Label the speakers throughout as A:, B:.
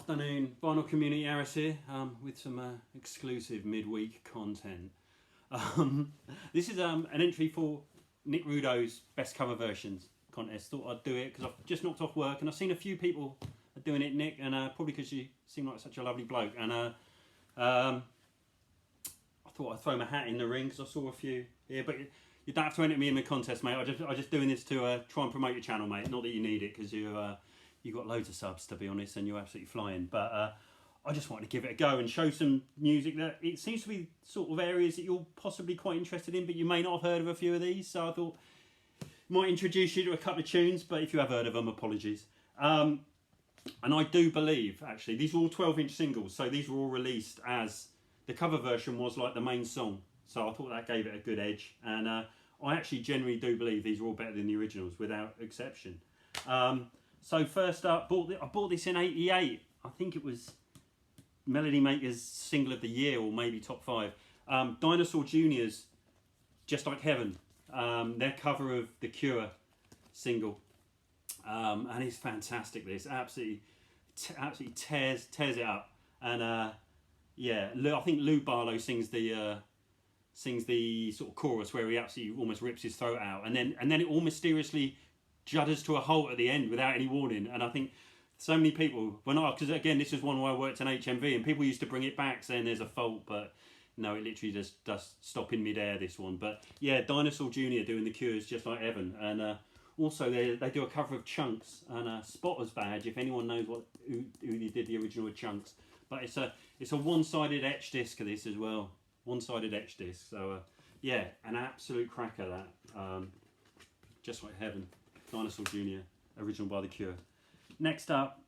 A: Afternoon, Vinyl Community Harris here with some exclusive midweek content. This is an entry for Nick Rudow's Best Cover Versions contest. Thought I'd do it because I've just knocked off work and I've seen a few people are doing it, Nick, and probably because you seem like such a lovely bloke. And I thought I'd throw my hat in the ring because I saw a few here, but you don't have to enter me in the contest, mate. I'm just doing this to try and promote your channel, mate. Not that you need it because you've got loads of subs, to be honest, and you're absolutely flying. But I just wanted to give it a go and show some music that it seems to be sort of areas that you're possibly quite interested in, but you may not have heard of a few of these. So I thought might introduce you to a couple of tunes, but if you have heard of them, apologies. And I do believe, actually, these were all 12-inch singles, so these were all released as the cover version was like the main song. So I thought that gave it a good edge, and I actually genuinely do believe these are all better than the originals, without exception. So first up, I bought this in '88. I think it was Melody Maker's single of the year, or maybe top 5. Dinosaur Jr.'s Just Like Heaven, their cover of the Cure single, and it's fantastic. This absolutely tears it up, and yeah, I think Lou Barlow sings the sort of chorus where he absolutely almost rips his throat out, and then it all mysteriously judders to a halt at the end without any warning. And I think so many people, because again, this is one where I worked in HMV, and people used to bring it back saying there's a fault, but no, it literally just does stop in midair, this one. But yeah, Dinosaur Jr. doing the Cure's Just Like Heaven, and also they do a cover of Chunks and a Spotter's Badge, if anyone knows who did the original with Chunks. But it's a one-sided etch disc of this as well, one-sided etch disc. So yeah, an absolute cracker, that Just Like Heaven, Dinosaur Jr., original by The Cure. Next up,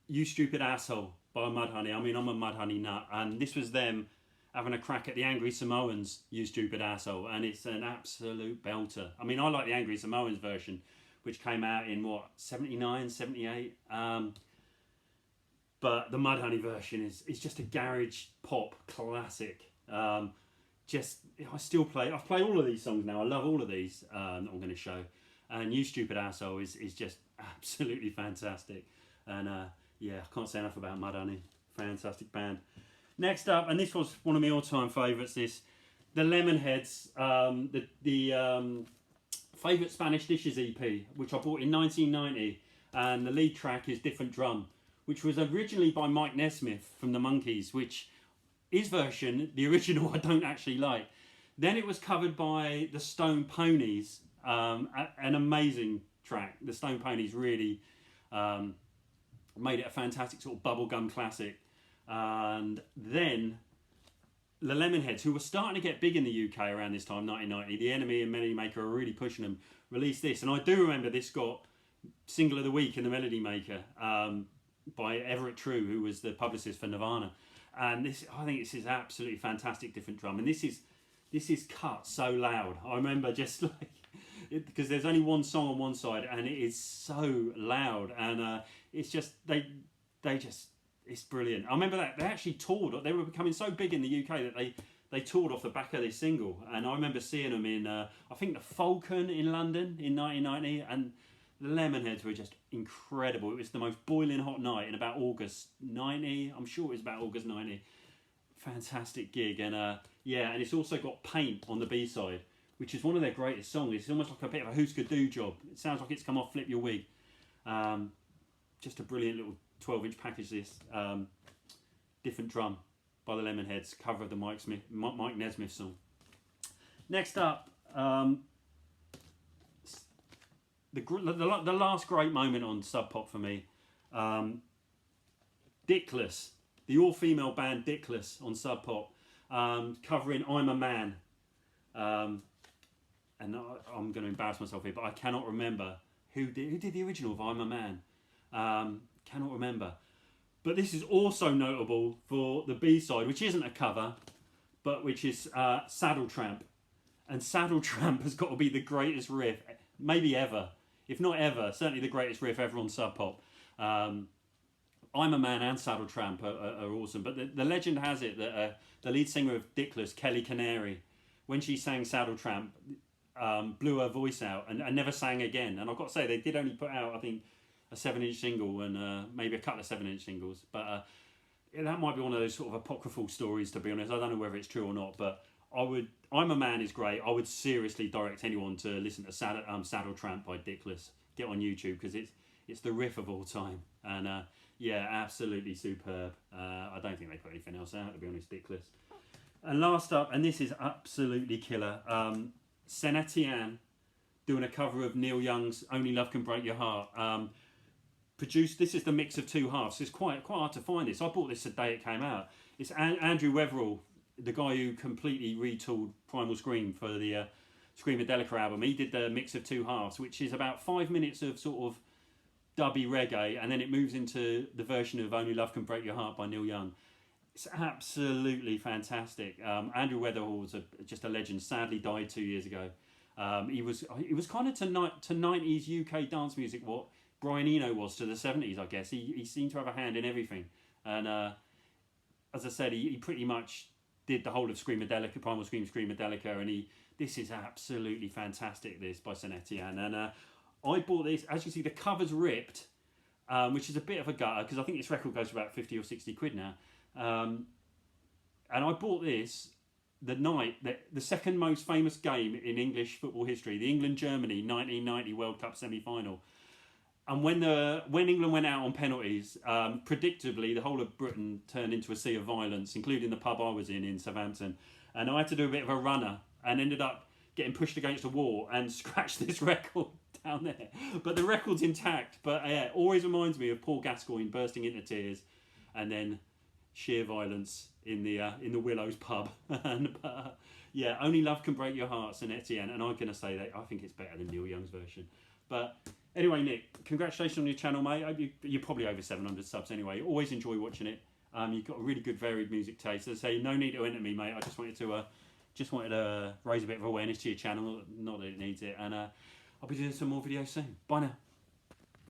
A: You Stupid Asshole by Mudhoney. I mean, I'm a Mudhoney nut, and this was them having a crack at the Angry Samoans' You Stupid Asshole, and it's an absolute belter. I mean, I like the Angry Samoans version, which came out in, what, 79, 78? But the Mudhoney version is just a garage pop classic. I've played all of these songs now. I love all of these that I'm going to show. And You Stupid Asshole is just absolutely fantastic. And yeah, I can't say enough about Mudhoney. Fantastic band. Next up, and this was one of my all-time favourites, the Lemonheads, the Favourite Spanish Dishes EP, which I bought in 1990. And the lead track is Different Drum, which was originally by Mike Nesmith from the Monkees, which his version, the original, I don't actually like. Then it was covered by the Stone Ponies, an amazing track. The Stone Ponies really made it a fantastic sort of bubblegum classic. And then the Lemonheads, who were starting to get big in the UK around this time, 1990, The Enemy and Melody Maker were really pushing them, released this. And I do remember this got Single of the Week in the Melody Maker by Everett True, who was the publicist for Nirvana. And I think this is absolutely fantastic, Different Drum. And this is cut so loud. I remember just like, because there's only one song on one side, and it is so loud, and it's just it's brilliant. I remember that they actually toured. They were becoming so big in the UK that they toured off the back of this single. And I remember seeing them in I think the Falcon in London in 1990, and the Lemonheads were just incredible. It was the most boiling hot night in about August 90. I'm sure it was about August 90. Fantastic gig. And yeah, and it's also got Paint on the B-side, which is one of their greatest songs. It's almost like a bit of a Who's Do job. It sounds like it's come off Flip Your Wig. Just a brilliant little 12-inch package, this. Different Drum by the Lemonheads, cover of the Mike Nesmith song. Next up, the last great moment on Sub Pop for me, Dickless, the all-female band Dickless on Sub Pop, covering I'm a Man. And I'm going to embarrass myself here, but I cannot remember who did the original of I'm a Man. Cannot remember. But this is also notable for the B-side, which isn't a cover, but which is Saddle Tramp. And Saddle Tramp has got to be the greatest riff, maybe ever. If not ever, certainly the greatest riff ever on Sub Pop. I'm a Man and Saddle Tramp are awesome. But the legend has it that the lead singer of Dickless, Kelly Canary, when she sang Saddle Tramp, blew her voice out and never sang again. And I've got to say, they did only put out, I think, a 7-inch single and maybe a couple of 7-inch singles. But that might be one of those sort of apocryphal stories, to be honest. I don't know whether it's true or not, but I'm a Man is great. I would seriously direct anyone to listen to Saddle Tramp by Dickless. Get on YouTube, because it's the riff of all time. And yeah, absolutely superb. I don't think they put anything else out, to be honest, Dickless. And last up, and this is absolutely killer, Etienne doing a cover of Neil Young's Only Love Can Break Your Heart. Produced, this is the mix of two halves. It's quite hard to find this. I bought this the day it came out. It's Andrew Weatherall, the guy who completely retooled Primal Scream for the Screamadelica album. He did the mix of two halves, which is about 5 minutes of sort of dubby reggae, and then it moves into the version of Only Love Can Break Your Heart by Neil Young. It's absolutely fantastic. Andrew Weatherall was just a legend. Sadly died 2 years ago. He was kind of to 90s UK dance music what Brian Eno was to the 70s, I guess. He seemed to have a hand in everything. And as I said, he pretty much did the whole of Screamadelica, Primal Scream, Screamadelica, and this is absolutely fantastic, this by Etienne. And I bought this, as you see, the cover's ripped, which is a bit of a gutter, because I think this record goes for about 50 or 60 quid now. And I bought this the night that the second most famous game in English football history, the England-Germany 1990 World Cup semi-final. And when England went out on penalties, predictably the whole of Britain turned into a sea of violence, including the pub I was in Southampton. And I had to do a bit of a runner and ended up getting pushed against a wall and scratched this record down there. But the record's intact. But yeah, it always reminds me of Paul Gascoigne bursting into tears and then sheer violence in the Willows pub. And yeah, Only Love Can Break Your Heart, Etienne. And I'm going to say that I think it's better than Neil Young's version. But anyway, Nick, congratulations on your channel, mate. You're probably over 700 subs anyway. Always enjoy watching it. You've got a really good, varied music taste. As I say, no need to enter me, mate. I just wanted to raise a bit of awareness to your channel. Not that it needs it. And I'll be doing some more videos soon. Bye now.